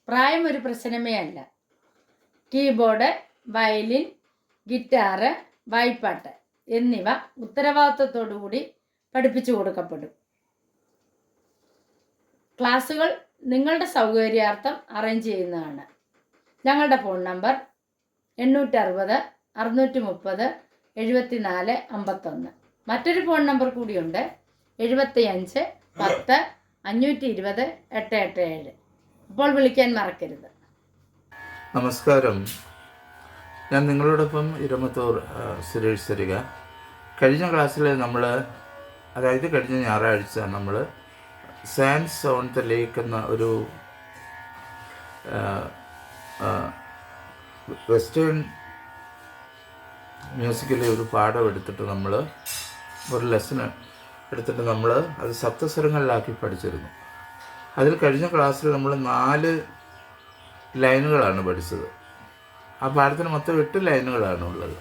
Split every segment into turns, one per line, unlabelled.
പ്രായം ഒരു പ്രശ്നമേ അല്ല. കീബോർഡ്, വയലിൻ, ഗിറ്റാറ്, വായ്പ്പാട്ട് എന്നിവ ഉത്തരവാദിത്വത്തോടുകൂടി പഠിപ്പിച്ചു കൊടുക്കപ്പെടും. ക്ലാസ്സുകൾ നിങ്ങളുടെ സൗകര്യാർത്ഥം അറേഞ്ച് ചെയ്യുന്നതാണ്. ഞങ്ങളുടെ ഫോൺ നമ്പർ 860 630 74 51. മറ്റൊരു ഫോൺ നമ്പർ കൂടിയുണ്ട്, 75 10 520 887. അപ്പോൾ വിളിക്കാൻ മറക്കരുത്.
നമസ്കാരം, ഞാൻ നിങ്ങളോടൊപ്പം ഇരമത്തൂർ സുരേഷ് സരിക. കഴിഞ്ഞ ക്ലാസ്സിൽ അതായത് കഴിഞ്ഞ ഞായറാഴ്ച നമ്മൾ സാൻഡ്സ് ഓൺ ദ ലേക്ക് എന്ന ഒരു വെസ്റ്റേൺ മ്യൂസിക്കിലെ ഒരു പാഠം എടുത്തിട്ട് ഒരു ലെസൺ എടുത്തിട്ട് അത് സപ്തസ്വരങ്ങളിലാക്കി പഠിച്ചിരുന്നു. അതിൽ കഴിഞ്ഞ ക്ലാസ്സിൽ നമ്മൾ 4 ലൈനുകളാണ് പഠിച്ചത്. ആ പാഠത്തിന് മൊത്തം 8 ലൈനുകളാണ് ഉള്ളത്.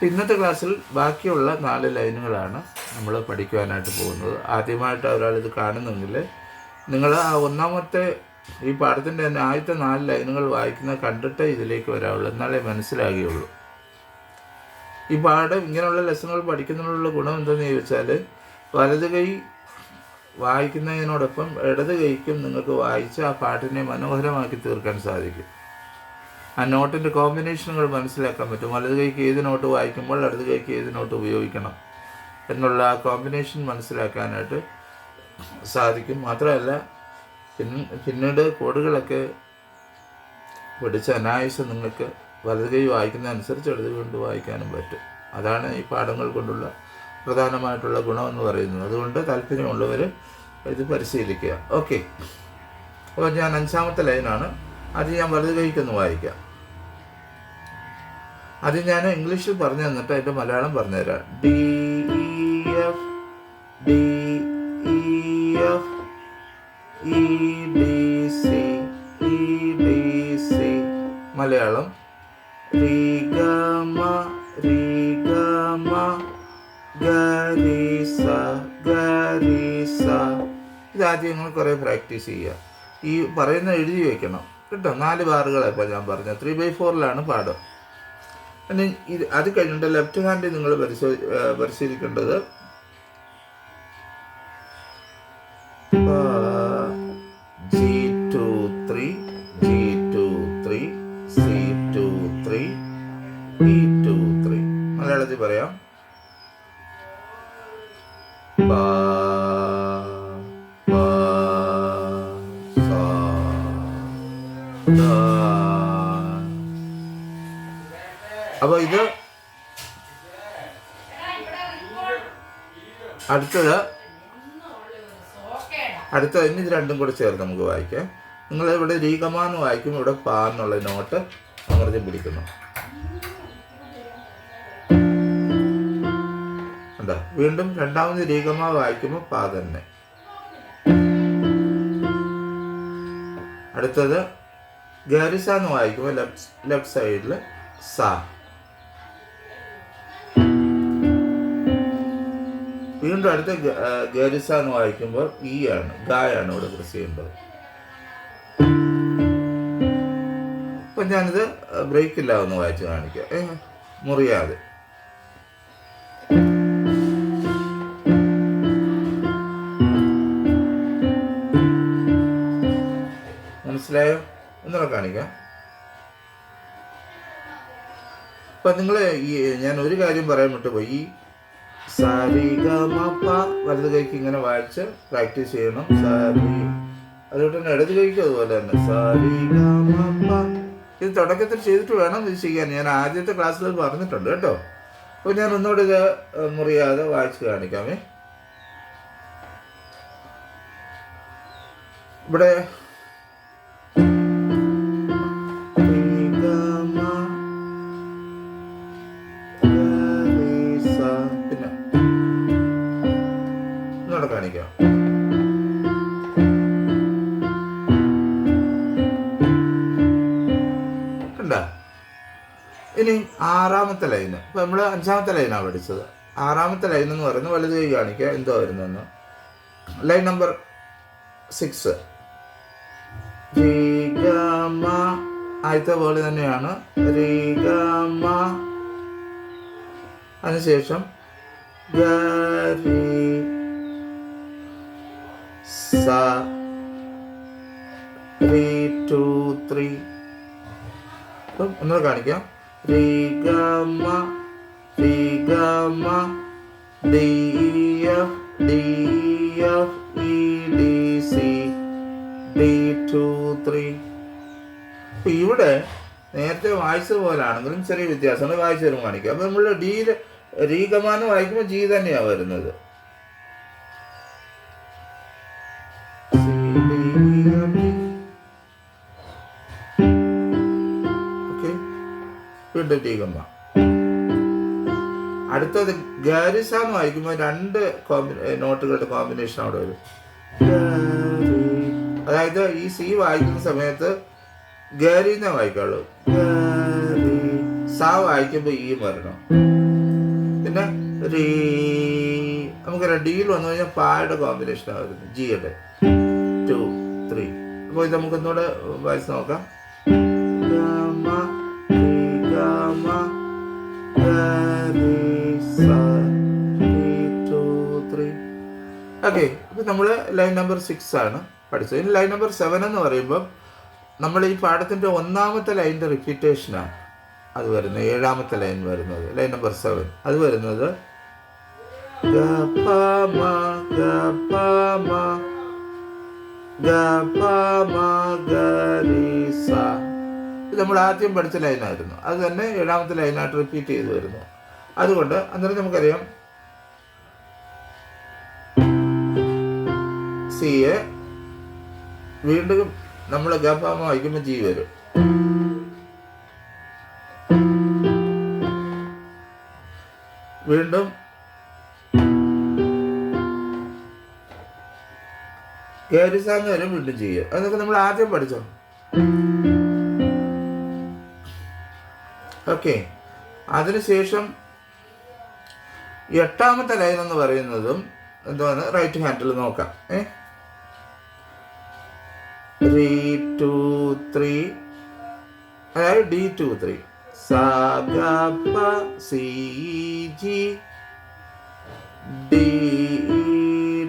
ഇന്നത്തെ ക്ലാസ്സിൽ ബാക്കിയുള്ള 4 ലൈനുകളാണ് നമ്മൾ പഠിക്കുവാനായിട്ട് പോകുന്നത്. ആദ്യമായിട്ട് ഒരാളിത് കാണുന്നെങ്കിൽ നിങ്ങൾ ആ ഒന്നാമത്തെ ഈ പാഠത്തിൻ്റെ തന്നെ ആദ്യത്തെ 4 ലൈനുകൾ വായിക്കുന്നത് കണ്ടിട്ട് ഇതിലേക്ക് വരാവുള്ളൂ, എന്നാലേ മനസ്സിലാകുകയുള്ളൂ. ഈ പാഠം ഇങ്ങനെയുള്ള ലെസണുകൾ പഠിക്കുന്നതിനുള്ള ഗുണം എന്താണെന്ന് ചോദിച്ചാൽ, വലത് കൈ വായിക്കുന്നതിനോടൊപ്പം ഇടത് കൈക്കും നിങ്ങൾക്ക് വായിച്ച് ആ പാട്ടിനെ മനോഹരമാക്കി തീർക്കാൻ സാധിക്കും. ആ നോട്ടിൻ്റെ കോമ്പിനേഷനുകൾ മനസ്സിലാക്കാൻ പറ്റും. വലത് കൈക്ക് ഏത് നോട്ട് വായിക്കുമ്പോൾ ഇടത് കൈക്ക് ഏത് നോട്ട് ഉപയോഗിക്കണം എന്നുള്ള ആ കോമ്പിനേഷൻ മനസ്സിലാക്കാനായിട്ട് സാധിക്കും. മാത്രമല്ല പിന്നീട് കോഡുകളൊക്കെ പഠിച്ച അനായാസം നിങ്ങൾക്ക് വലത് കൈ വായിക്കുന്നതനുസരിച്ച് ഇടത് കൊണ്ട് വായിക്കാനും പറ്റും. അതാണ് ഈ പാഠങ്ങൾ കൊണ്ടുള്ള പ്രധാനമായിട്ടുള്ള ഗുണമെന്ന് പറയുന്നത്. അതുകൊണ്ട് താല്പര്യമുള്ളവർ ഇത് പരിശീലിക്കുക. ഓക്കെ, അപ്പോൾ ഞാൻ 5ാമത്തെ ലൈനാണ്. അത് ഞാൻ വലത് കൈക്കൊന്ന് വായിക്കാം. അത് ഞാൻ ഇംഗ്ലീഷിൽ പറഞ്ഞു തന്നിട്ട് അതിൻ്റെ മലയാളം പറഞ്ഞുതരാം. DEF DEF EDC EDC. Malayalam റിഗമ റിഗമ ഗരിസ ഗരിസ. ഇതാദ്യം നിങ്ങൾ കുറേ പ്രാക്ടീസ് ചെയ്യുക. ഈ പറയുന്ന എഴുതി വയ്ക്കണം കേട്ടോ. 4 ബാറുകളാണ് ഇപ്പോൾ ഞാൻ പറഞ്ഞത്. 3/4 പാഠം. പിന്നെ അത് കഴിഞ്ഞിട്ട് ലെഫ്റ്റ് ഹാൻഡ് നിങ്ങൾ പരിശീലിക്കേണ്ടത് G23 G23 C23 E23. മലയാളത്തിൽ പറയാം. അപ്പോൾ ഇത് അടുത്ത ഇനി ഇത് രണ്ടും കൂടെ ചേർത്ത് നമുക്ക് വായിക്കാം. നിങ്ങൾ ഇവിടെ രീഗമ എന്ന് വായിക്കുമ്പോൾ ഇവിടെ പാ എന്നുള്ള നോട്ട് അമർത്തി പിടിക്കുന്നു. എന്താ വീണ്ടും രണ്ടാമത് രീഗമ വായിക്കുമ്പോൾ പാ തന്നെ. അടുത്തത് ഗരിസ എന്ന് വായിക്കുമ്പോൾ ലെഫ്റ്റ് സൈഡിൽ സാ. വീണ്ടും അടുത്ത ഗരിസ എന്ന് വായിക്കുമ്പോൾ ഈ ആണ്, ഗായാണ് ഇവിടെ പ്രസ് ചെയ്യേണ്ടത്. അപ്പം ഞാനിത് ബ്രേക്കില്ല ഒന്ന് വായിച്ച് കാണിക്കാം, മുറിയാതെ. മനസ്സിലായോ? ഒന്നുകൂടെ കാണിക്കാം. അപ്പം നിങ്ങൾ ഞാൻ ഒരു കാര്യം പറയാൻ വിട്ടുപോയി. ഈ സരിഗമപ വലത് കൈക്ക് ഇങ്ങനെ വായിച്ച് പ്രാക്ടീസ് ചെയ്യണം. അതുകൊണ്ട് തന്നെ ഇടത് കൈക്ക് അതുപോലെ തന്നെ സരിഗമപ. ഇത് തുടക്കത്തിൽ ചെയ്തിട്ട് വേണം ഇത് ചെയ്യാൻ. ഞാൻ ആദ്യത്തെ ക്ലാസ്സിൽ പറഞ്ഞിട്ടുണ്ട് കേട്ടോ. അപ്പോൾ ഞാൻ ഒന്നുകൂടി ഇത് മുറിയാതെ വായിച്ച് കാണിക്കാമേ. ഇവിടെ കാണിക്കാം. കണ്ട. ഇനി 6ാമത്തെ ലൈന്. ഇപ്പം നമ്മൾ 5ാമത്തെ ലൈനാണ് പഠിച്ചത്. 6ാമത്തെ ലൈൻ എന്ന് പറയുന്നത് വലത് കൈ കാണിക്കുക എന്തോ വരുന്നെന്ന്. Line number 6. മ ആദ്യത്തെ പോലെ തന്നെയാണ്. രി ഗ മ. അതിനുശേഷം ഗ രി സ രി 2 3. അപ്പം ഒന്നുകൂടെ കാണിക്കാം. രി ഗ മ രി ഗ മ D F D F E D C D 2 3. അപ്പം ഇവിടെ നേരത്തെ വായിച്ചത് പോലാണെങ്കിലും ചെറിയ വ്യത്യാസമാണ്. വായിച്ചു തരും കാണിക്കുക. അപ്പം നമ്മൾ ഡിയിൽ രീ ഗമാന്ന് വായിക്കുമ്പോൾ ജി തന്നെയാണ് വരുന്നത്. വീണ്ടും ടീ ഗമ. അടുത്തത് ഗാരിസ എന്ന് വായിക്കുമ്പോൾ 2 നോട്ടുകളുടെ കോമ്പിനേഷൻ അവിടെ വരും. അതായത് ഈ സി വായിക്കുന്ന സമയത്ത് ഗാരിന്നേ വായിക്കാവുള്ളൂ. സ വായിക്കുമ്പോൾ ഈ വരണം. പിന്നെ റീ നമുക്കറിയാം ഡിയിൽ വന്നു കഴിഞ്ഞാൽ പായുടെ കോമ്പിനേഷനാണ് വരുന്നത്. ജിയുടെ 2 3. അപ്പോൾ ഇത് നമുക്കൊന്നുകൂടെ വായിച്ച് നോക്കാം. ഓക്കെ, ഇപ്പം നമ്മൾ ലൈൻ നമ്പർ 6 ആണ് പഠിച്ചത്. ഇനി ലൈൻ നമ്പർ 7 എന്ന് പറയുമ്പോൾ നമ്മൾ ഈ പാഠത്തിൻ്റെ 1ാമത്തെ ലൈനിൻ്റെ റിപ്പീറ്റേഷനാണ് അത് വരുന്നത്. 7ാമത്തെ ലൈൻ വരുന്നത് ലൈൻ നമ്പർ 7. അത് വരുന്നത് ഗ പ മ ഗ പ മ ഗ പ മ ഗ രി സ. ഇത് നമ്മൾ ആദ്യം പഠിച്ച ലൈനായിരുന്നു. അത് തന്നെ 7ാമത്തെ ലൈനായിട്ട് റിപ്പീറ്റ് ചെയ്ത് വരുന്നു. അതുകൊണ്ട് അന്നേരം നമുക്കറിയാം സിയെ വീണ്ടും നമ്മൾ ഗപാമ വായിക്കുമ്പോൾ ജി വരും. വീണ്ടും ഗരിസാന്ന് വരും, വീണ്ടും ചെയ്യുക. അതൊക്കെ നമ്മൾ ആദ്യം പഠിച്ചോ. ഓക്കെ, അതിനുശേഷം 8ാമത്തെ ലൈൻ എന്ന് പറയുന്നതും എന്താണ് റൈറ്റ് ഹാൻഡിൽ നോക്കാം. റി 2 3, അതായത് ഡി 2 3 സ ഗ പ C G D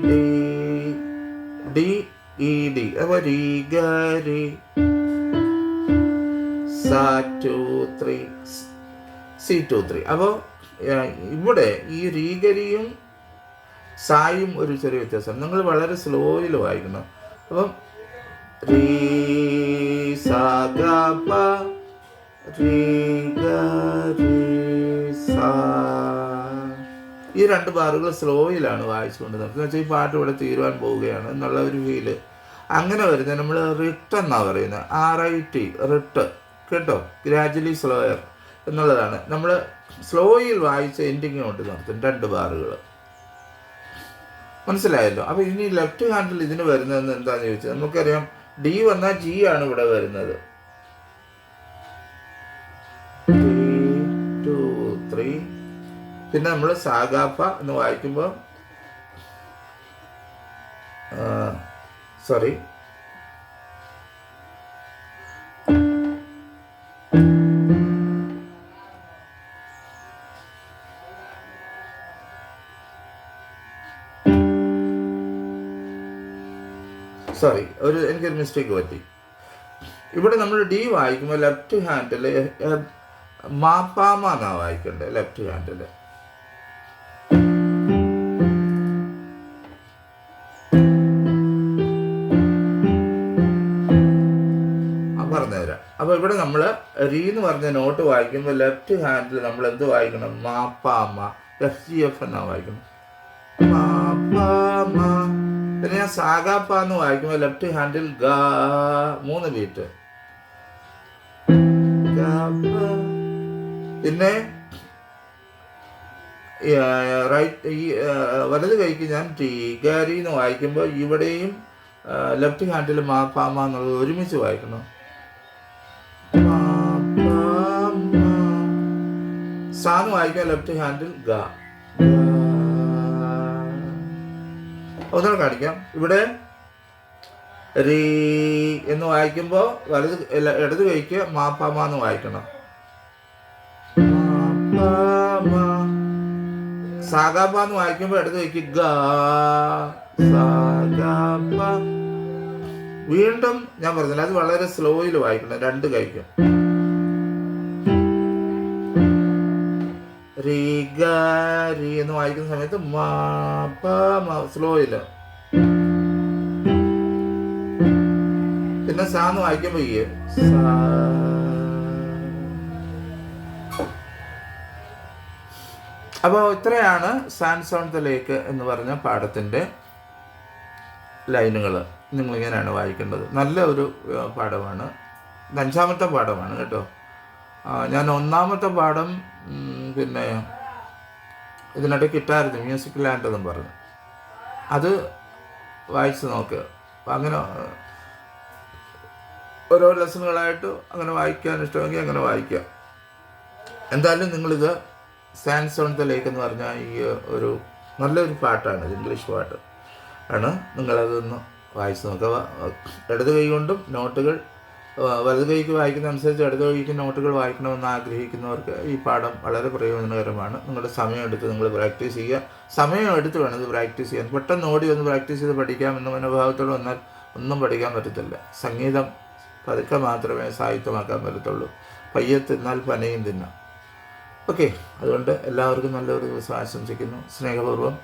D D E D. അപ്പോൾ രി ഗ രി സ 2 3 സി 2 3. അപ്പോൾ ഇവിടെ ഈ രീഗരിയും സായും ഒരു ചെറിയ വ്യത്യാസം. നിങ്ങൾ വളരെ സ്ലോയിൽ വായിക്കണം. അപ്പം രീ സ ഗ പ രീ ഗ രി സ. ഈ 2 ബാറുകൾ സ്ലോയിലാണ് വായിച്ചുകൊണ്ട് നടക്കുന്നത്. എന്ന് വെച്ചാൽ ഈ പാട്ട് ഇവിടെ തീരുവാൻ പോവുകയാണ് എന്നുള്ള ഒരു ഫീല്. അങ്ങനെ വരുന്നത് നമ്മൾ റിട്ട് എന്നാണ് പറയുന്നത്. RIT റിട്ട്, കേട്ടോ. ഗ്രാജുവലി സ്ലോയർ എന്നുള്ളതാണ്. നമ്മൾ സ്ലോയിൽ വായിച്ച് എൻഡിങ് കൊണ്ട് നടത്തും 2 ബാറുകൾ. മനസ്സിലായല്ലോ. അപ്പോൾ ഇനി ലെഫ്റ്റ് ഹാൻഡിൽ ഇതിന് വരുന്നതെന്ന് എന്താണെന്ന് ചോദിച്ചാൽ നമുക്കറിയാം ഡി വന്നാൽ ജി ആണ് ഇവിടെ വരുന്നത്. 2 3. പിന്നെ നമ്മൾ സാഗാപ്പ എന്ന് വായിക്കുമ്പോൾ സോറി എനിക്കൊരു മിസ്റ്റേക്ക് പറ്റി. ഇവിടെ നമ്മൾ ഡി വായിക്കുമ്പോൾ ലെഫ്റ്റ് ഹാൻഡിൽ മാപ്പാമ എന്നാണ് വായിക്കേണ്ടത്. ലെഫ്റ്റ് ഹാൻഡിൽ പറഞ്ഞുതരാം. അപ്പോൾ ഇവിടെ നമ്മൾ റീ എന്ന് പറഞ്ഞ നോട്ട് വായിക്കുമ്പോൾ ലെഫ്റ്റ് ഹാൻഡിൽ നമ്മൾ എന്ത് വായിക്കണം? മാപ്പാമ, FGF എന്നാണ് വായിക്കണം. മാപ്പാമ. പിന്നെ ഞാൻ സാഗാപ്പ എന്ന് വായിക്കുമ്പോൾ ലെഫ്റ്റ് ഹാൻഡിൽ ഗ 3 ബീറ്റ്. പിന്നെ റൈറ്റ് ഈ വലത് കൈക്ക് ഞാൻ ടീഗാരി എന്ന് വായിക്കുമ്പോൾ ഇവിടെയും ലെഫ്റ്റ് ഹാൻഡിൽ മാപ്പാമ എന്നുള്ളത് ഒരുമിച്ച് വായിക്കണം. സാന്ന് വായിക്കാൻ ലെഫ്റ്റ് ഹാൻഡിൽ ഗ. ഒന്നുകൂടെ കാണിക്കാം. ഇവിടെ രീ എന്ന് വായിക്കുമ്പോൾ ഇടത് കൈക്ക് മാപ്പാമ എന്ന് വായിക്കണം. സാഗാപ എന്ന് വായിക്കുമ്പോൾ ഇടത് കൈക്ക് ഗ സാഗാപ. വീണ്ടും ഞാൻ പറഞ്ഞില്ല, അത് വളരെ സ്ലോയിൽ വായിക്കണം രണ്ട് കൈക്കും. രീ ഗ രീ എന്ന് വായിക്കുന്ന സമയത്ത് സ്ലോയില്. പിന്നെ സാന്ന് വായിക്കുമ്പോ ഈ അപ്പോൾ ഇത്രയാണ് സാൻഡ്സ് ഓൺ ദ ലേക്ക് എന്ന് പറഞ്ഞ പാഠത്തിൻ്റെ ലൈനുകൾ. നിങ്ങളിങ്ങനെയാണ് വായിക്കേണ്ടത്. നല്ല ഒരു പാഠമാണ്. 5ാമത്തെ പാഠമാണ് കേട്ടോ. ഞാൻ 1ാമത്തെ പാഠം പിന്നെ ഇതിനിടയ്ക്ക് ഇട്ടായിരുന്നു, മ്യൂസിക് ലാൻഡ് എന്നും പറഞ്ഞു. അത് വായിച്ച് നോക്കുക. അങ്ങനെ ഓരോ ലെസണുകളായിട്ട് അങ്ങനെ വായിക്കാൻ ഇഷ്ടമെങ്കിൽ അങ്ങനെ വായിക്കുക. എന്തായാലും നിങ്ങളിത് സാൻഡ്സ് ഓൺ ദ ലേക്ക് എന്ന് പറഞ്ഞാൽ ഈ ഒരു നല്ലൊരു പാട്ടാണ്, ഇംഗ്ലീഷ് പാട്ട് ആണ്. നിങ്ങളതൊന്ന് വായിച്ച് നോക്കുക. ഇടത് കൈ കൊണ്ടും നോട്ടുകൾ, വലത് കൈക്ക് വായിക്കുന്ന അനുസരിച്ച് ഇടത് കൈക്ക് നോട്ടുകൾ വായിക്കണമെന്ന് ആഗ്രഹിക്കുന്നവർക്ക് ഈ പാഠം വളരെ പ്രയോജനകരമാണ്. നിങ്ങളുടെ സമയമെടുത്ത് നിങ്ങൾ പ്രാക്ടീസ് ചെയ്യുക. സമയമെടുത്ത് വേണം ഇത് പ്രാക്ടീസ് ചെയ്യാൻ. പെട്ടെന്ന് ഓടി ഒന്ന് പ്രാക്ടീസ് ചെയ്ത് പഠിക്കാമെന്ന മനോഭാവത്തോടെ വന്നാൽ ഒന്നും പഠിക്കാൻ പറ്റത്തില്ല. സംഗീതം പതുക്കെ മാത്രമേ സാഹിത്യമാക്കാൻ പറ്റത്തുള്ളൂ. പയ്യെ തിന്നാൽ പനയും തിന്നാം. ഓക്കെ, അതുകൊണ്ട് എല്ലാവർക്കും നല്ലൊരു ദിവസം ആശംസിക്കുന്നു. സ്നേഹപൂർവ്വം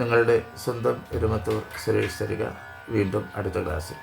നിങ്ങളുടെ സ്വന്തം എരുമത്തൂർ സുരേഷ് സരിക. വീണ്ടും അടുത്ത ക്ലാസ്സിൽ.